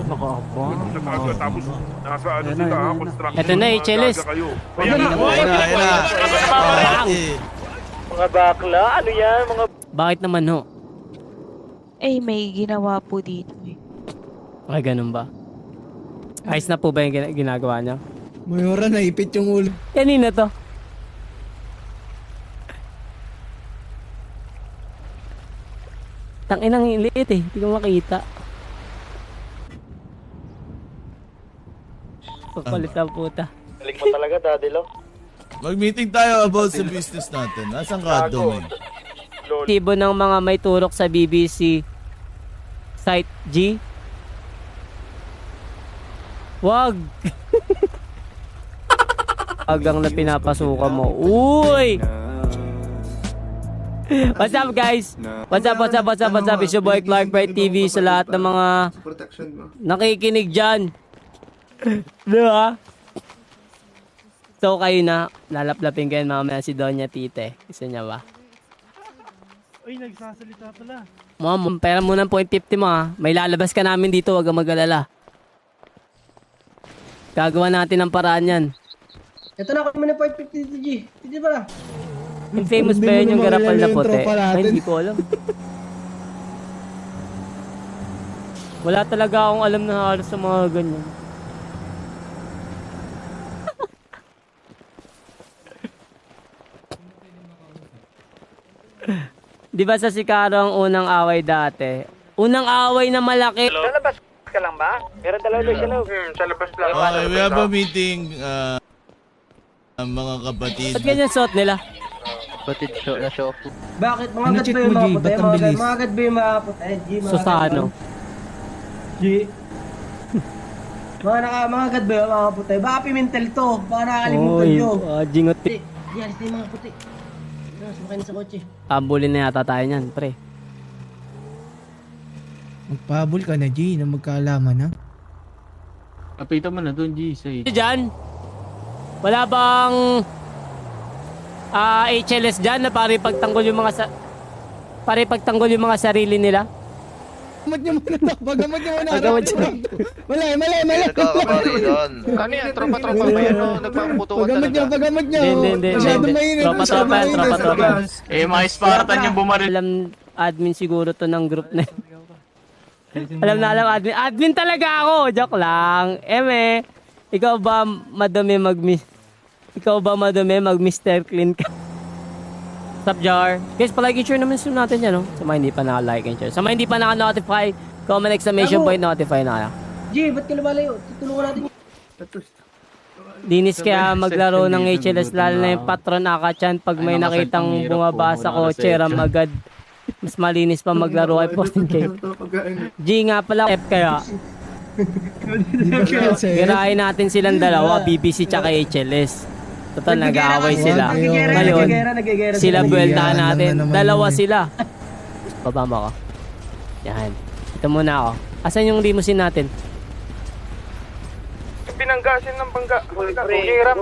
Nakaabang. Tapos nasa ano sila, construction. Ito na, HLS. Ayan na. Mga bakla, ano yan? Mga... Bakit naman ho? Eh, may ginawa po dito eh. Ay, ganun ba? Ayos na po ba yung ginagawa niya? Mayora, naipit yung ulo. Kanina to. Tanginang liit eh. Hindi ko makita. Papalit ang puta. Galing mo talaga, Daddy Lo. Mag-meeting tayo about sa business natin. Nasaan ka, Domain? Tibo ng mga may turok sa BBC Site G. Wag! Agang na pinapasukan mo. Uy! What's up guys? What's up? It's your boy Clark Bright TV sa lahat ng mga nakikinig dyan. Diba? So kayo na, lalaplapin kayo mamaya si Doña Tite. Gusto niya ba? Uy, nagsasalita pala. Ma'am, pera mo ng 0.50 mo ha. May lalabas ka namin dito, wag kang mag-alala. Gagawa natin ang paraan yan. Ito na kami na 550 dito, G. Hindi ba na? Infamous ba yun yung garapal na puti? Ay, hindi ko alam. Wala talaga akong alam na halos sa mga ganyan. Di ba sa Sikaro ang unang away dati? Unang away na malaki. Lalabas ka lang ba? Meron dalawa doon siya, no? Sa labas lang. Okay, we have a meeting, mga kapatid. Ba't ganyan suot nila? Batid na show. Bakit? Mga agad ba yung mga puti? Mga agad ba yung mga puti? G, mga Susano. G. Mga agad ba yung mga puti? Baka pimentel to. Baka nakakalimutan nyo. Jingot. G, alis na yung mga puti. Sumakay na sa kotse. Ambulin na yata tayo niyan, pre. Magpahabol ka na, G, na magkaalaman, ha? Kapita mo na doon, G. Say. Diyan, wala bang HLS dyan na pare pagtanggol yung mga sarili nila? Bagamot niyo muna to. Bagamot niyo muna. Bagamot niyo. Malay. Nagkakabari doon. Kanina, tropa ba yan? Nagpaputukan talaga. Bagamot niyo. Hindi. Tropa. Eh, mga Spartan yung bumaril. Alam admin siguro to ng group na yun. Alam admin. Admin talaga ako. Joke lang. Ikaw ba madumi mag-Mr. Clean ka? What's up, Jar? Guys, palike and share naman soon natin yan, no? Sa mga hindi pa naka-like and share. Sa mga hindi pa naka-notify, comment exclamation point, notify na kayo. G, ba't ka lumalayo? Tutulungan natin. Dinis kaya maglaro ng HLS, lalo na yung patron Akachan pag may nakitang bumaba sa kotse, ram agad. Mas malinis pa maglaro ay posting kayo. G nga pala, F kaya. Girahin natin silang dalawa, BBC tsaka HLS. Total, nag-aaway sila. Ngayon, sila buweltahan natin. Dalawa sila. Babamba ko. Yan. Ito muna ako. Asan yung limousine natin? Pinanggasin ng bangga. Hirap.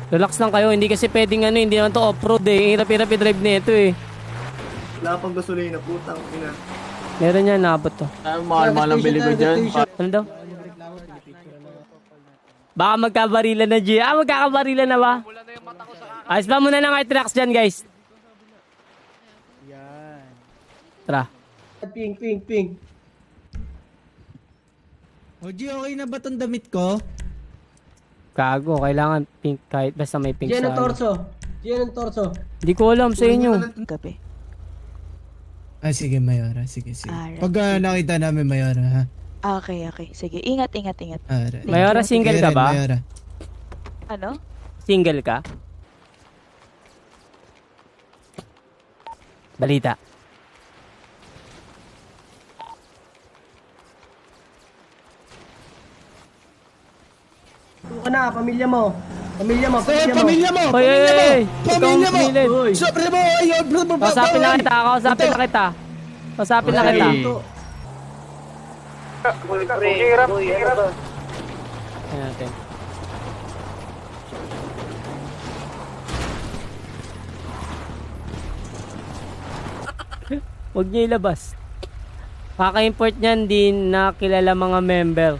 Relax lang kayo. Hindi kasi pwedeng hindi naman to off-road eh. Hirap-hirap i-drive na ito eh. Wala pang gasolina, putang ina. Meron yan, naabot to. Mahal ang bili ko dyan. Ano daw? Baka magkabarilan na, G. Magkakabarilan na ba? Ayos ba muna ng i-tracks dyan, guys? Yan. Tara. Ping. O, G, okay na ba tong damit ko? Gago, kailangan pink kahit basta may pink G, sa anong torso? Hindi ko alam sa inyo. Gabi. Sige, Mayora. Sige. Alright. Pag nakita namin, Mayora, ha? Okay. Sige, ingat. Alright. Mayora, single ka ba? Mayora. Ano? Single ka? Balita. Tuka na, pamilya mo. Pamilya mo. Hoy! Pamilya mo! Hoy. Sobre mo! Kausapin na kita. Hirap. Ayan natin. Huwag niyo ilabas. Kaka-import niyan din na kilala mga member.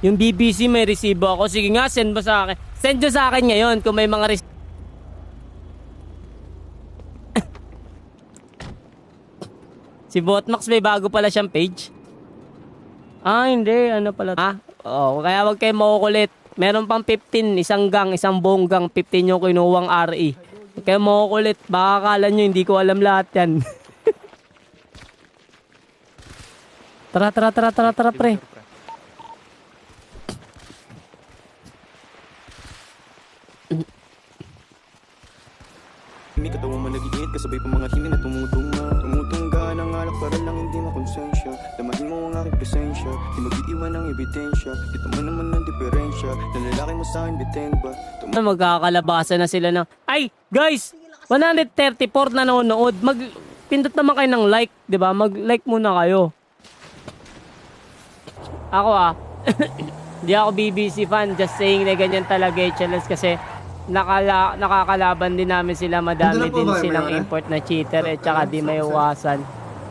Yung BBC may resibo ako. Sige nga, send mo sa akin. Send nyo sa akin ngayon kung may mga resibo. Si Botmax may bago pala siyang page. Ah, hindi. Ano pala? Ah, oo. Kaya wag kayo makukulit. Meron pang 15. Isang gang, isang buong gang. 15 yung kinuwang RE. Huwag kayo makukulit. Baka akala nyo, hindi ko alam lahat yan. Tara, pre. May katawang managigit, kasabay pa mga hini na tumutungga ng alak para lang hindi makonsensya. Damahin mo ang aking presensya, di mag-iiwan ng ebidensya. Dito mo naman ang diferensya, na lalaki mo sa akin biteng ba? Magkakalabasan na sila ng, ay, guys, 134 nanonood. Pindot naman kayo ng like, di ba? Mag-like muna kayo. Ako di ako BBC fan, just saying na ganyan talaga HLS kasi nakakalaban din namin sila, madami din silang import na cheater at saka di may iwasan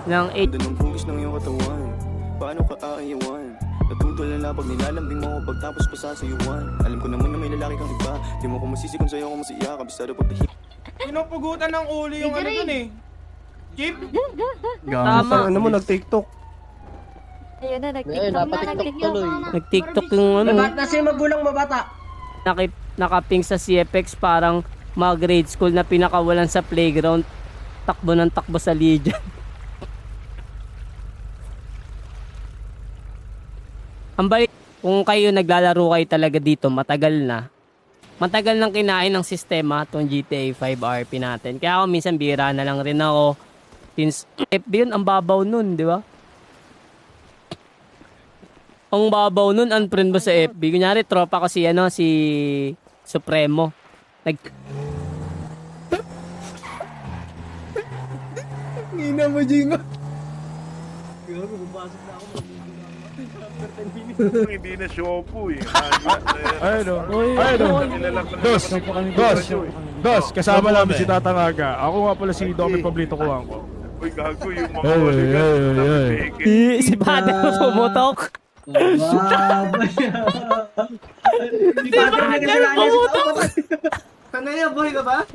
ng ng hugis ng iyong katawan, paano ka aayawan? Natutulala pag nilalambing mo ako pagtapos pa sasayuan. Alam ko naman na may lalaki kang iba, di mo ko masisi kung sa'yo ako masiya, kabisado pagtahim. Pinupugutan ng uli yung ano dun eh. Chip? Tama. Ano mo, nag-tiktok? Ayun na, Nag-tiktok yung ano. Ba't nasa yung magulang mabata? Nakaping sa CFX parang mga grade school na pinakawalan sa playground. Takbo ng takbo sa Legion. Ang balik, kung kayo naglalaro kayo talaga dito, matagal nang kinain ng sistema itong GTA 5 RP natin. Kaya ako minsan bira na lang rin ako. Since FB yun, ang babaw nun, di ba? Ang babaw nun, unfriend mo sa FB. Kunyari, tropa ko si Supremo. Ngina mo, Jingo. Hindi na shopo eh. Dos, kasama namin si Tatangaga. Ako nga pala si Domi Pablito Kuwangko. Uy, gago yung mga waligan. Si Padre mo pumutok. Si Padre na kasalanan. Kanaya, boy ka ba?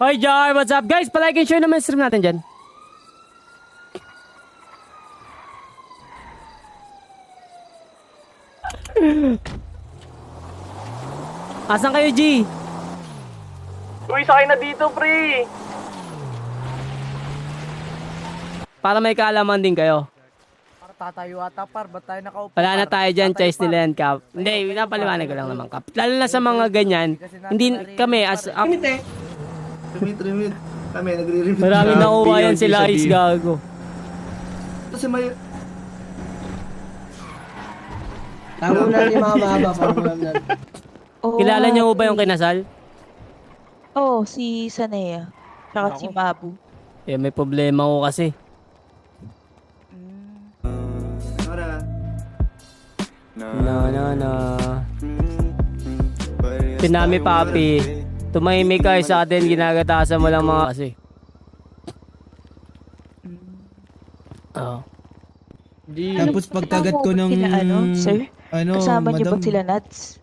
Hi Jar, what's up guys? Palike and share naman stream natin dyan. Asan kayo, G? Uy, sakay na dito, pre! Para may kaalaman din kayo. Tatayo ata, par. Ba't tayo nakaupo? Wala na tayo dyan, choice nila yan, Kap. Hindi, napaliwanag ko lang naman, Kap. Lalo na sa mga ganyan, hindi kami as... Remit. Kami, nagre-remit. Maraming nakuha yan sila, Ice Gago. Kasi may... Tama na yung mga baba. Kilala niyo ba yung kinasal? Oo, si Sanea. Tsaka si Mabu. Eh, may problema ko kasi. No. Pinami papi. Tumahimik ka sa atin, ginagatasan mo lang mga kasi. Oh. Tapos pagkagat ko ng... Sir? Kasama niyo ba sila, Nats?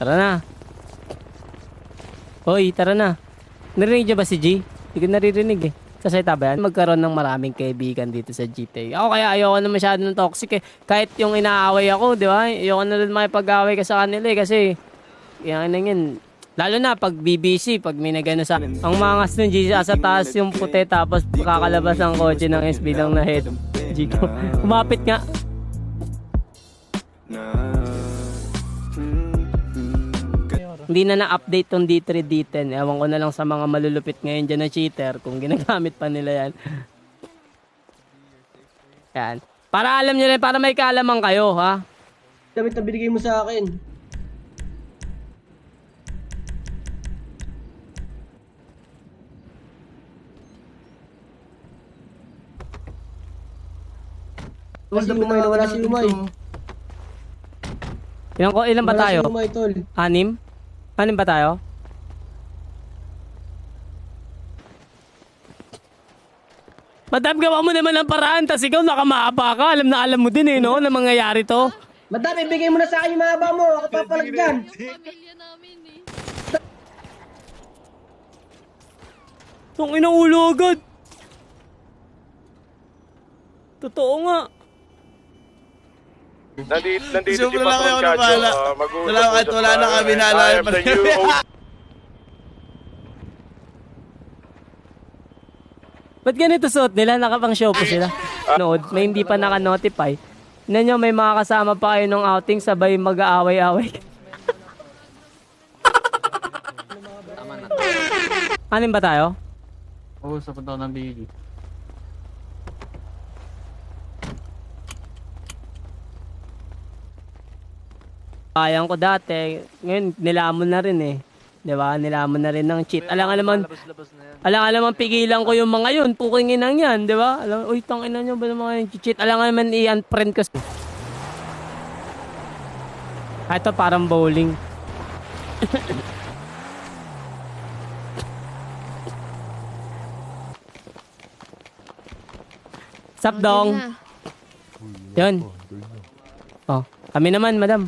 Tara na. Hoy, tara na. Narinig niyo ba si G? Hindi ko naririnig eh. Sasalita ba yan? Magkaroon ng maraming kaibigan dito sa GTA. Ako kaya ayoko na masyado ng toxic eh. Kahit yung inaaway ako, di ba? Ayoko na rin makipag-away ka sa kanila eh. Kasi, yan. Lalo na pag BBC, pag may nagano sa... Ang mangas nun, G, sa taas yung puti tapos kakalabas ang kotse ng SB lang na head. G ko. Kumapit nga. Hindi na na-update tong D3, D10. Ewan ko na lang sa mga malulupit ngayon dyan na cheater kung ginagamit pa nila yan. Yan. Para alam nyo rin, para may kaalaman kayo, ha? Damit na binigay mo sa akin. Wala si Umay, wala si Umay. Ilan ba tayo? Wala si Umay, tol. 6? 6 ba tayo? Madam, gawa mo naman ang paraan, tas ikaw nakamahaba ka. Alam na alam mo din eh, no? Na mangyayari to. Madam, ibigay mo na sa akin yung mahaba mo. Ako papalag dyan. Itong inang ulo agad. Totoo nga. Nandito Gusto si ko lang Patron ako na Kadyo. bahala. Salamat, wala na kami I naalala am pa the rin. new host. Ba't ganito suot nila? Nakapang show pa sila. Nood, may hindi pa naka-notify. Tignan nyo, may mga kasama pa kayo nung outing, sabay mag-aaway-aaway. Anin ba tayo? Oo, sa punta ko ng Biggie. Kayang ko dati. Ngayon, nilamon na rin eh. Diba? Nilamon na rin ng cheat. Alang-alang pigilan ko yung mga yun. Puking inang yan. Diba? Uy, tangina nyo ba ng mga yung cheat? Alang-alang i-unfriend ko. Ito parang bowling. Sup, dong? Yun. Oh, kami naman, madam.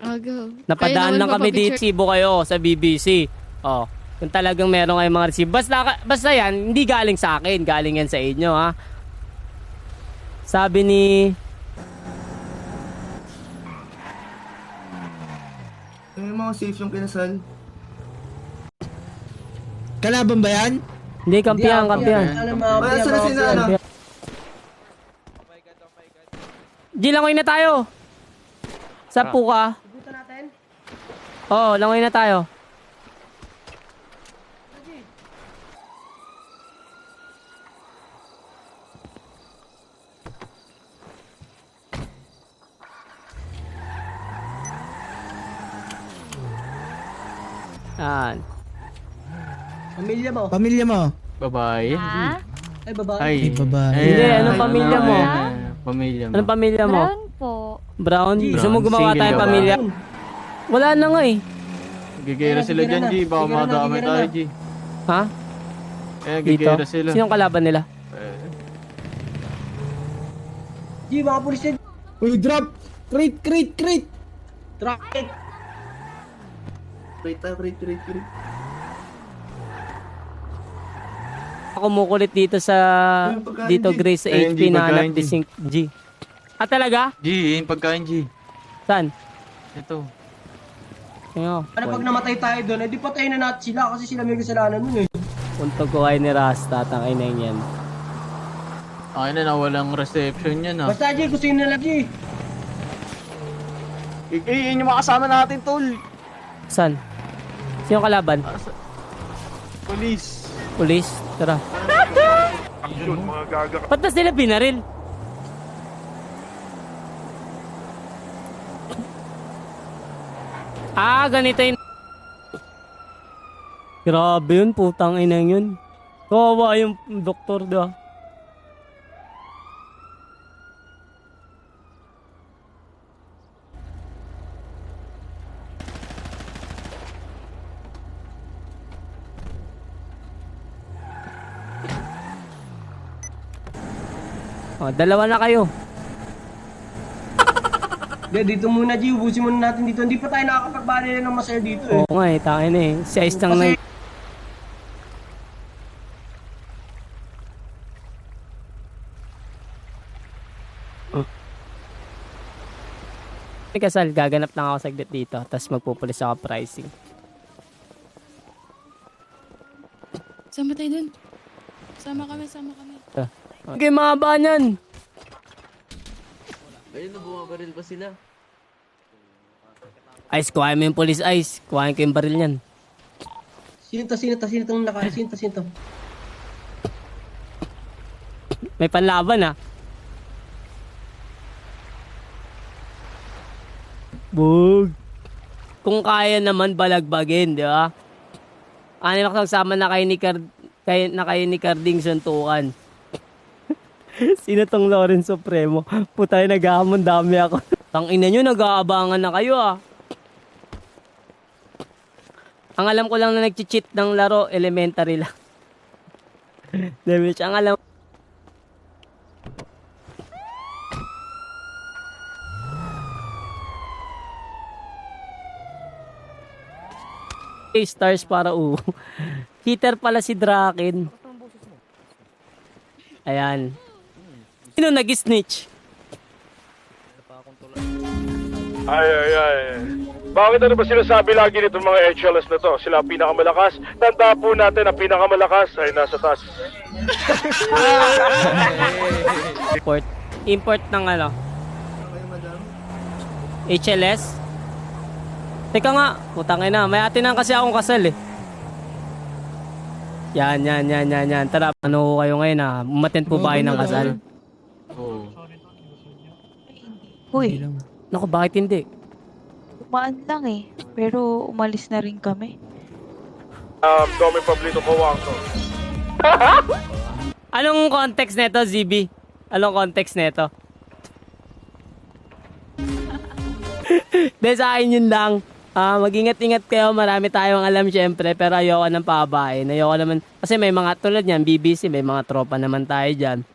Go. Napadaan lang kami dito. Resibo kayo sa BBC. Oh, kung talagang meron kayong mga resibo. Basta yan, hindi galing sa akin. Galing yan sa inyo, ha? Sabi ni... Yung mga safe yung kinasal. Kalaban ba yan? Hindi, kampiyan. Wala sila ano. Di, langoy na tayo. Sa puka. Oo, langoy na tayo. Yan. Pamilya mo. Pamilya mo? Babae. Ay, babae. Ay. Babae. Hindi, anong pamilya mo? Pamilya mo. Anong pamilya mo? Brown po. Brown? Gusto mo Brown. gumawa Single tayong ka ba? pamilya? Wala na nga eh. Gigera sila dyan, G. Baka madamay tayo, G. Ha? Eh, Dito? gigera sila. Sinong kalaban nila? G, mga pulis yan. Uy, drop! Crate! Traffic. Crate. Ako kumukulit dito sa... Dito, Grace, sa Ayun, HP G, na hanap pagkain, G. si G. Ah, talaga? G, yung pagkain, G. Saan? Ito. Ayun. Ano pag namatay tayo doon, di patayin na natin sila kasi sila may kasalanan nun eh. Puntog ko kayo ni Rasta, tangay na yan. Ay na, walang reception yan, ha. Basta G, gusto yun na lang G. Yun yung makasama natin, tol. Saan? Sino kalaban? Police. Police? Tara. Ba't na sila binaril? Ah, ganito yun. Grabe yun, putang inang yun. Kawawa yung doktor, diba? Oh, dalawa na kayo. Dito muna G, ubusin muna natin dito. Hindi pa tayo nakakapagbalila ng masaya dito eh. Oo nga eh, tangin eh. Si Ice lang na. Kasal, gaganap lang ako saglit dito. Tapos magpupulis ako pricing. Sama tayo dun. Sama kami. Okay, mahaba niyan. Ayun na, bumabaril pa sila. Ice, kuhain mo yung police ice. Kuhain ko yung baril niyan. Sino itong naka, sino to? May panlaban ah. Bug. Kung kaya naman balagbagin, di ba? Ano lang sama na kayo ni Carding suntukan. Sino tong Lawrence Supremo? Putay, naghahamon dami ako. Tangina nyo, nag-aabangan na kayo ah. Ang alam ko lang na nag-cheat ng laro, elementary lang. Devil, ang alam. Stars para Hitter pala si Draken. Ayan. Sino nag-snitch? Ay. Bakit ano ba sinasabi lagi nitong mga HLS na to? Sila ang pinakamalakas. Tanda po natin, ang pinakamalakas ay nasa taas. Import ng ano? HLS? Teka nga, putang ina. May atinan kasi akong kasal eh. Yan. Tara, ano ko kayo ngayon ah? Umattend po ba kayo ng kasal? Oo. Uy, Naku, bakit hindi? umaan lang eh. Pero umalis na rin kami. Domi Pablito Kawangko. Anong context nito, ZB? Anong context nito? Dahil sa akin yun lang. Mag-ingat-ingat kayo. Marami tayong alam syempre. Pero ayoko ng pababain. Ayoko naman. Kasi may mga tulad yan. BBC. May mga tropa naman tayo dyan.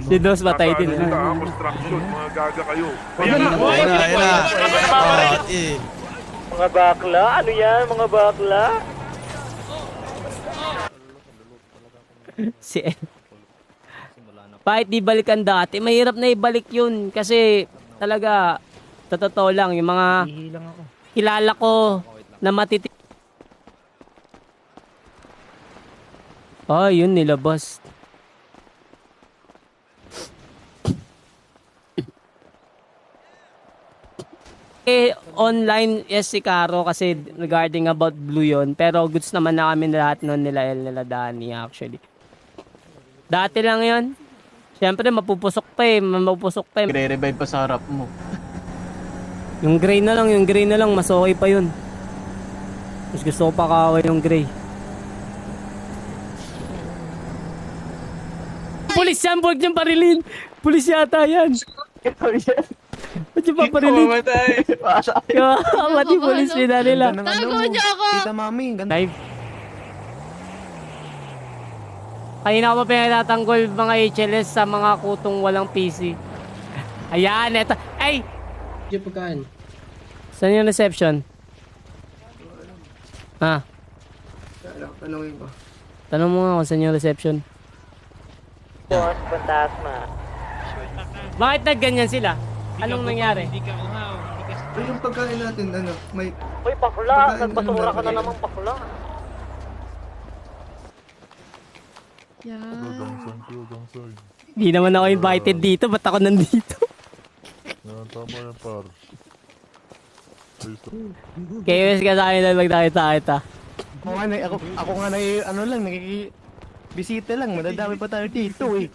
Si Dos patay din. Construction, mga gaga kayo. Ayan na. Mga bakla? Ano yan, mga bakla? Si El. Bakit di balikan dati? Mahirap na ibalik yun. Kasi talaga, sa totoo lang, yung mga kilala ko na matitik. Oh, yun nilabas. Online, yes si Caro kasi regarding about Blue yun. Pero goods naman na kami lahat nun nila El, nila Danny actually. Dati lang yun. Siyempre, mapupusok pa eh. Re-revive pa sa harap mo. Yung gray na lang, mas okay pa yun. Mas gusto ko pa kaway yung gray. Pulis yan, huwag niyang parilin. Pulis yata yan. Ba't yung paparilin? Mati pulis nila nila. Tago niyo ako! Live. Kanina ko pa pinatatanggol mga HLS sa mga kutong walang PC. Ayan, eto. Ay! Diyan pagkaan. Saan yung reception? Tanungin ko. Tanong mo nga kung saan yung reception. Boss, Fantasma. Bakit nagganyan sila? Anong nangyari? Pero yung pagkain natin, may... Uy, bakla! Nagbasura ka na naman, bakla. Yan. Di naman ako invited dito. Ba't ako nandito? Tama yan, par. KOS ka sa akin na magdakita-kita. Ako nga nakikibisita lang. Madadami pa tayo dito eh.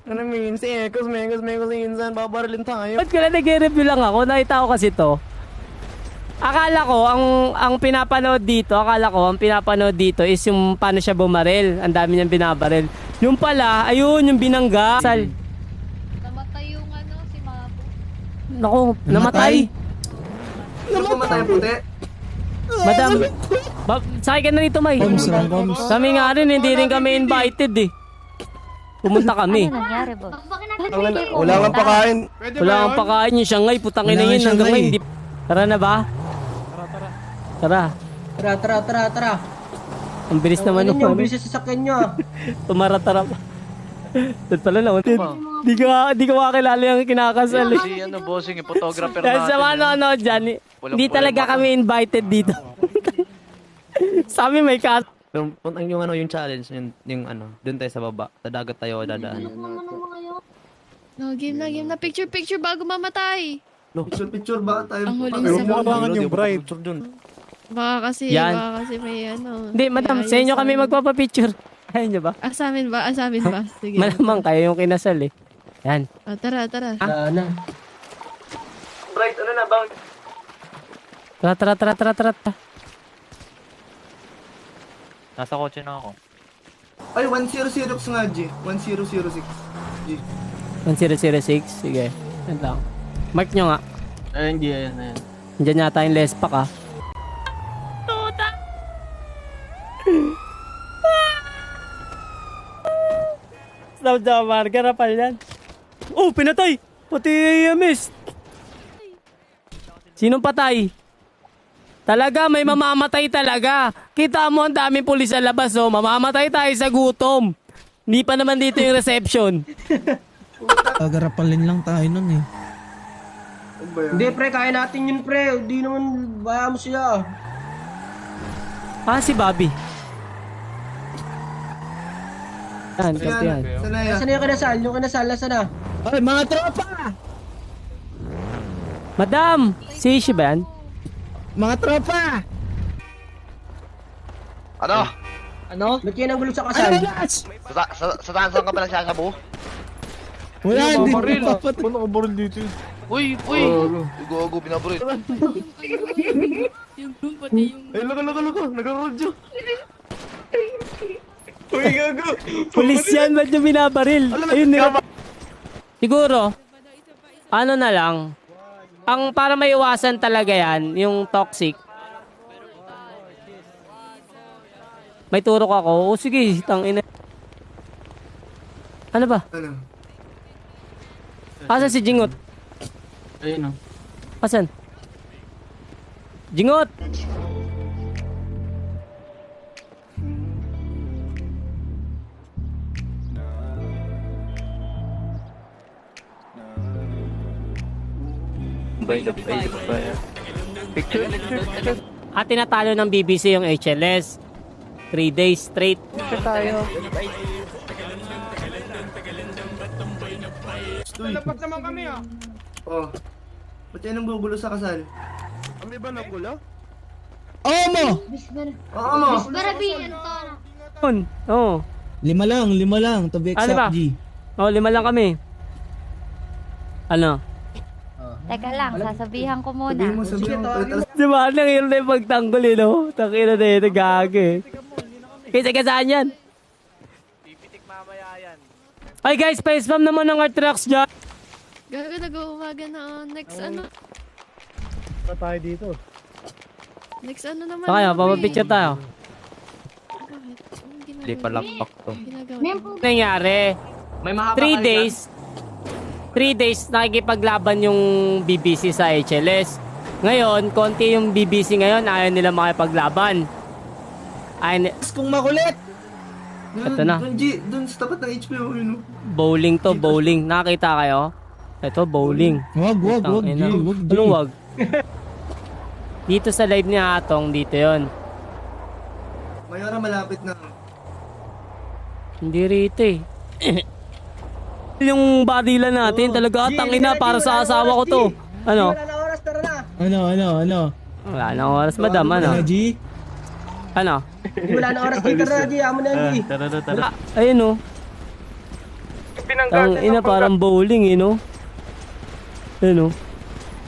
Ano minsan, mekos insan, babarilin tayo. Ba't ko na nag-review lang ako? Nakita ko kasi to. Akala ko, ang pinapanood dito is yung paano siya bumaril. Ang dami niyang binabaril. Yung pala, ayun, yung binangga. Namatay yung si Mabu. Naku, namatay. Namatay ang puti? Madam, sakay ka na rito, May. Kami nga rin, hindi rin kami invited eh. Pumunta kami. Ano nangyari, boss? Wala kang pakain. Wala kang pakain yung Shanghai. Putangin na yun hanggang ngayon. Tara na ba? Tara. Tara. Ang bilis naman Ang bilis sa sasakyan nyo. Tumara-tara pa. Doon pala na. Di ko makakilala yung kinakasal. Si bossing, photographer Dahil sa ano dyan, hindi talaga kami invited dito. Sa amin may cut. Yung challenge, yung doon tayo sa baba, sa dagat tayo dadaan. No, game na. Picture bago mamatay. Picture ba tayo? Ang huling sa Abangan yung bride. Baka kasi may Hindi, madam, sa inyo kami magpapapicture. Ayun nyo ba? Sa amin ba? Sige. Malamang kayo yung kinasal eh. Yan. Tara. Ano? Bride, ano na bang? Tara. Nasa kotse na ako. Ay, 1006 nga, G. 1006. G. 1006? Sige. Yan lang. Mark nyo nga. Ayun, G, ayan. Diyan yata yung lespak ah. Tuta! Stop dyan, Mark. Garapal yan. Oh, pinatay! Pati miss. Sinong patay? Talaga, may mamamatay talaga. Kita mo ang daming pulis sa labas, oh. Mamamatay tayo sa gutom. Hindi pa naman dito yung reception. Garapalin lang tayo nun eh. Hindi, pre, kaya natin yun, pre. Hindi naman, baya mo sila. Ah, si Bobby. Yan, yan. Nasaan yung kinasal? Yung kinasal, nasaan na? Ay, mga tropa! Madam! Si Ishi ba yan? Mga tropa! Ano? Ano? Ba't kayo nang gulo sa kasal? Ay, relax! Saan ka ba nagsasabu? Wala, hindi ko Paano papatay. nakabaril dito yun? Uy! Gogo, binabaril. Yung room, pati yung... Ay, laka, nagkarodyo. Uy, gago. Pulis yan, ba't yung binabaril? Ayun nila. Siguro, ano na lang, ang para maiwasan talaga yan, yung toxic. May turok ako. O sige, tangina. Ano ba? Ano? Asan si Jingot? Ayun, oh. Asan? Jingot! Picture. At tinatalo ng BBC yung HLS. 3 days straight. tayo. Nalapat naman kami ah. Oh. Ba't yan ang gugulo sa kasal? Kami ba nagulo? Oo mo! Oo mo! Oo. 5 lang, to be Ano exact, ba? G. Oh, 5 lang kami. Ano? Teka lang, sasabihan ko muna. Sabihin mo. Di ba? Nangyayari na yung pagtanggol eh, no? Takina na yun, nag-aag eh. Kasi saan yan? Ay guys, pa-spam naman ng art tracks dyan. Gago, nag-uumaga na. Next ano? Ba tayo dito? Next ano naman? So kaya, papapicture tayo. Hindi pa lakpak to. Nangyari, May mahaba 3 days, 3 days nakikipaglaban yung BBC sa HLS. Ngayon, konti yung BBC ngayon, ayaw nila makipaglaban. Kung makulit! Ito na. Doon sa tapat ng HPO, yun. Bowling to, bowling. Nakakita kayo? Ito, bowling. Wag, G. Wag, G. Anong wag? Dito sa live ni Atong, dito yon. Mayora, malapit na. Hindi rito eh. Yung barilan natin, talaga tangina para sa asawa ko to. Ano? Wala na oras, tara na. Ano? Wala na oras, madam, ano? G? Ano? Wala na oras, dito na, G. Amo na, G. Wala. Ayun oh. Ang ina parang bowling eh, no? Ayun oh.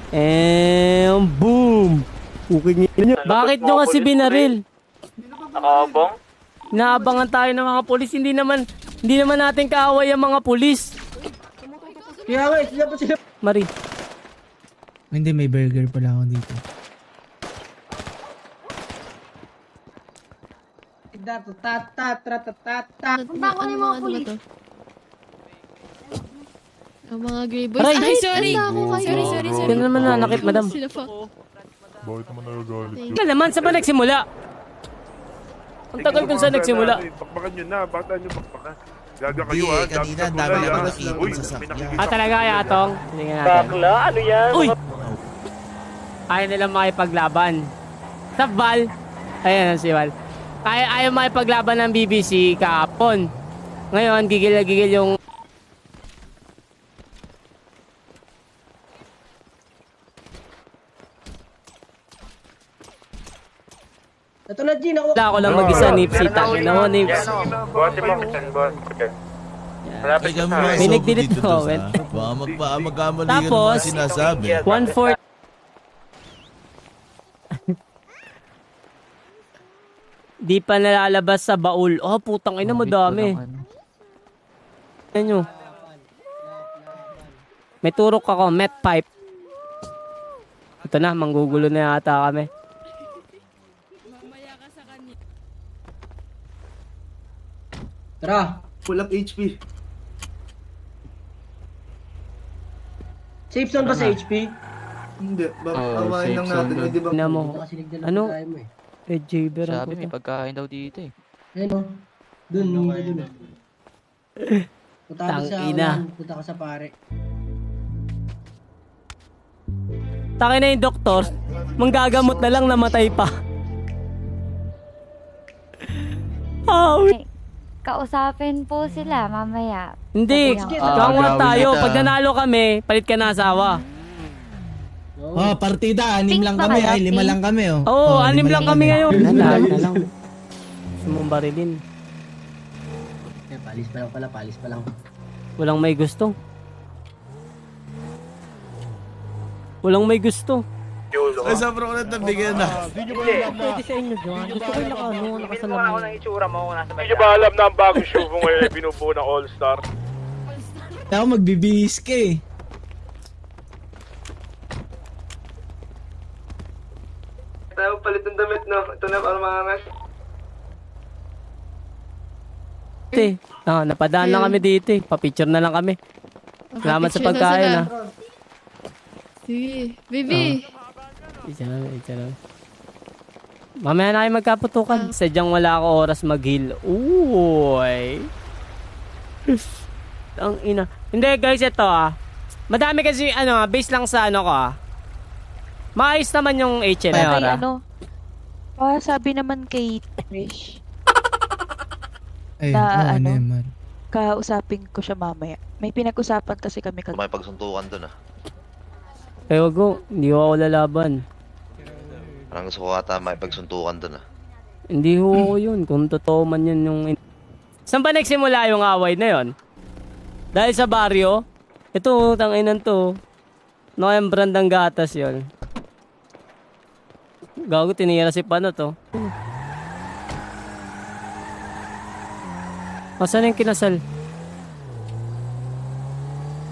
And boom! Cooking nyo. Bakit nyo kasi binaril? Nakaabang? Naabangan tayo ng mga polis. Hindi naman natin kaaway ang mga polis. Kaya nga, sila pa sila. Mari. Hindi, may burger pala ako dito. Punta ko ng mga pulis. Ang mga gray boys. Aray! Ay, sorry! Sorry. Yan naman nanakit, madam. Sila pa. Bakit naman nagagalit Kaya naman, saan ba nagsimula? Ang tagal kung saan nagsimula. Bakbakan nyo na, bakit nyo bakbakan? Gaga kayo ha, kanina dami na nakakita sa sakyan. Talaga kaya, Atong? Tingnan natin. Bakla? Ano yan? Uy! Ayaw nilang makipaglaban. Sa Val. Ayan si Val. Ayaw makipaglaban ng BBC kahapon. Ngayon, gigil na gigil yung... Ito na, G. Nakuha. Wala ko lang mag-isa, Nipsey. Takin na mo, Nips. Boss, si Moxon, boss. Ay kami mga May sobo nagdilit dito, ko, boss, wait. ha? Baka magkamali ka ng Tapos, mga sinasabi. 1/4. Di pa nalalabas sa baul. Oh, putang ina, madami. Yan nyo. May turok ako, met pipe. Ito na, manggugulo na yata kami. Tara. Full up HP. Safe zone ba sa HP? Hindi. Bawain lang natin. Hindi ba? Ina mo. Ano? Jaber ang Sabi, may puta. pagkain daw dito eh. Ayun o. Dun. Punta ka sa Tangina. punta ka sa pare. Tangin na yung doktor, manggagamot na lang, namatay pa. Kausapin po sila mamaya. Hindi, kawat tayo. Pag nanalo kami, palit ka na asawa. Oh, partida. 6 lang ba kami. kayo? Ay, 5 lang kami, oh. Oo, 6 lang kami ngayon. Lima Lahat na lang. Sumumbarilin. Palis pa lang. Walang may gusto. Walang may gusto. Ay, sa bro ulit nabigyan na. Pwede sa inyo dyan. Gusto ko yung nakasalamin. Hindi nyo ba alam na ang bagong show mo ngayon ay binubuo ng All-Star? Ako magbibihis ka eh. Tayo palit ng damit, no? Ito na para makangas. Napadaan na kami dito eh. Pa-picture na lang kami. Salamat sa pagkain ah. Sige. Baby. Isa lang. Mamaya na kayo magkaputukan. Sadyang wala ako oras mag-heal. Uy. Ang ina. Hindi guys, ito ah. Madami kasi base lang sa ko ah. Maayos naman yung HN. Ay, sabi naman kay Trish. Ay, Na, Neymar. Kausapin ko siya mamaya. May pinag-usapan kasi kami May pagsuntukan dun ah. Ewan ko, hindi ko ako lalaban. Parang gusto ko ata may pagsuntukan dun ah. Hindi ko yun. Kung totoo man yun yung... Saan ba nagsimula yung away na yun? Dahil sa baryo? Ito, tanginan to. No, yung brandang gatas yun. Gago, tinira si Pano to. Saan yung kinasal?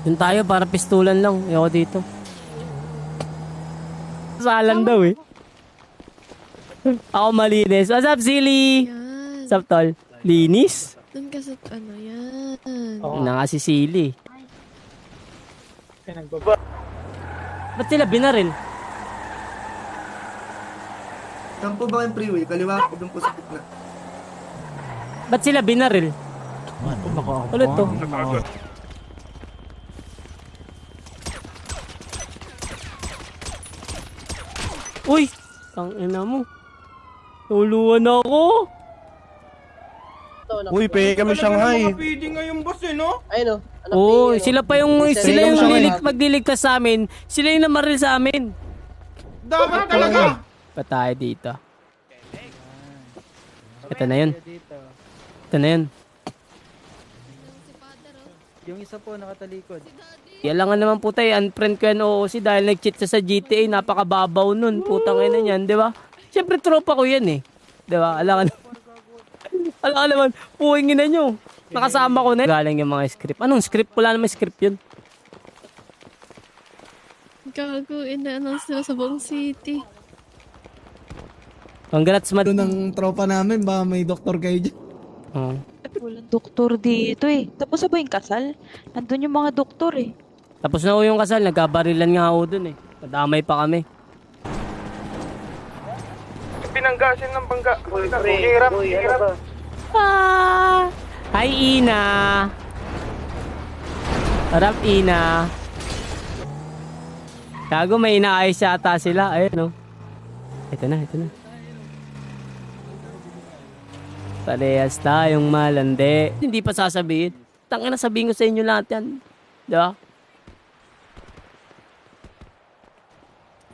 Yun tayo, para pistulan lang. Ayoko dito. Salan daw eh. Ako malinis. What's up, Silly? What's up, tol? Linis? Doon ka sa yan. Si Silly. Ba't sila binaril? Saan po ba yung freeway? Kaliwa ko doon po sa gitna. Ba't sila binaril? Ulit to. Uy! Tangina mo. Tuluan ako. Uy, pe kami Shanghai. PD nga yung boss eh, no? Ayun Oo, sila pa yung magliligtas sa amin. Sila yung namaril sa amin. Dapat talaga. Pa tayo dito. Ito na yun. Ito na yun. Yung isa po nakatalikod. Kailangan naman po tayo, unfriend ko yan OOC dahil nag-cheat sa GTA, napakababaw nun. Putang ina niyan, di ba? Siyempre tropa ko yan eh. Di ba? Alam ka naman, puwingin na nyo. Nakasama ko na. Galing yung mga script. Anong script? Wala naman script yun. Gago, ina-announce nila sa buong city. Congrats, Mad. Doon ng tropa namin, ba may doktor kayo dyan? Oo. Walang doktor dito eh. Tapos ba yung kasal? Nandun yung mga doktor eh. Tapos na ho yung kasal, nagkabarilan nga ho dun eh. Nadamay pa kami. Pinanggasin ng bangga. Hirap. Hi, Ina. Harap, Ina. Gago, may inaayos yata sila. Ayun, no. Ito na. Parehas tayong malandi. Hindi pa sasabihin. Tangina na sabihin ko sa inyo lahat yan. Diba?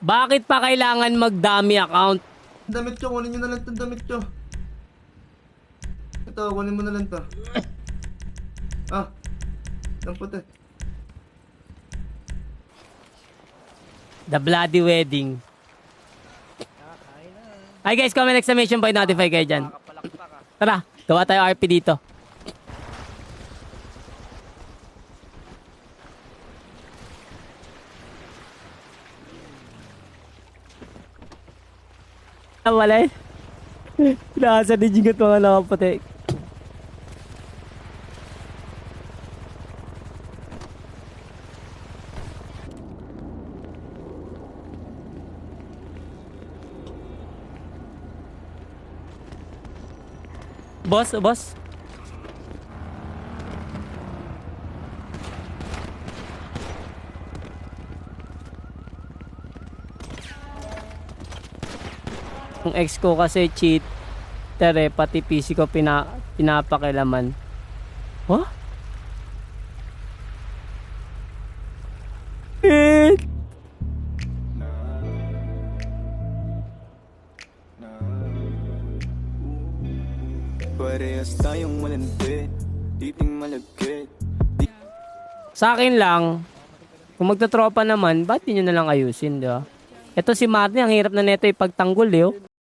Bakit pa kailangan magdami account? Damit ko, kunin nyo na lang itong damit ko. Ito, kunin mo na lang to. Ang puti. The Bloody Wedding. Hi guys, comment exclamation point, notify kayo dyan. Tara, gawa tayo RP dito. Wala eh. Nasa ni Jingot mga nakaputi. Boss. Yung ex ko kasi cheater eh, pati PC ko pinapakilaman. What? Parehas tayong malandi, titing malagkit. Sa akin lang, kung magtatropa naman, ba't di nyo na lang ayusin, di ba? Ito si Marnie, ang hirap na neto ipagtanggol, eh. Oh.